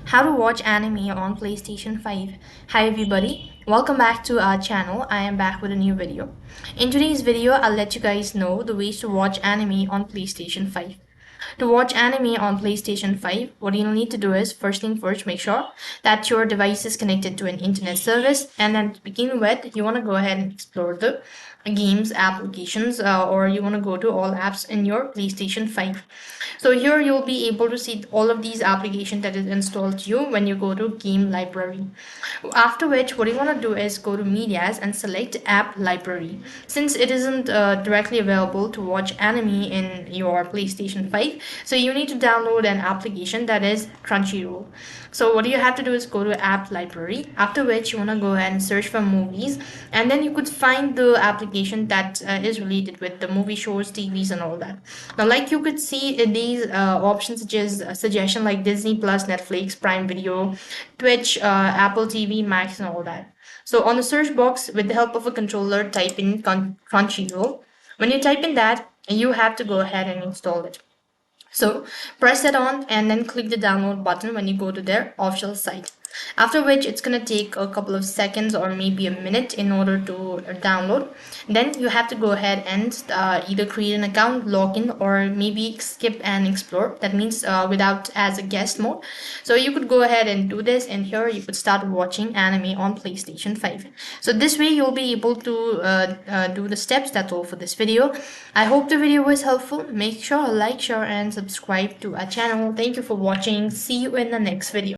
How to watch anime on PlayStation 5. Hi everybody, welcome back to our channel. I am back with a new video. In today's video, I'll let you guys know the ways to watch anime on PlayStation 5. To watch anime on PlayStation 5, what you'll need to do is first thing first, make sure that your device is connected to an internet service. And then to begin with, you want to go ahead and explore the games applications, or you want to go to all apps in your PlayStation 5. So here you'll be able to see all of these applications that is installed to you when you go to game library. After which, what you want to do is go to medias and select app library. Since it isn't directly available to watch anime in your PlayStation 5, so you need to download an application that is Crunchyroll. So what you have to do is go to app library, after which you want to go ahead and search for movies, and then you could find the application that is related with the movie shows, TVs and all that. Now like you could see in these options such as suggestion like Disney Plus, Netflix, Prime Video, Twitch, Apple TV, Max and all that. So on the search box, with the help of a controller, type in Crunchyroll. When you type in that, you have to go ahead and install it. So press it on and then click the download button when you go to their official site. After which it's going to take a couple of seconds or maybe a minute in order to download. Then you have to go ahead and either create an account, log in, or maybe skip and explore. That means without as a guest mode. So you could go ahead and do this, and here you could start watching anime on PlayStation 5. So this way you'll be able to do the steps. That's all for this video. I hope the video was helpful. Make sure to like, share and subscribe to our channel. Thank you for watching. See you in the next video.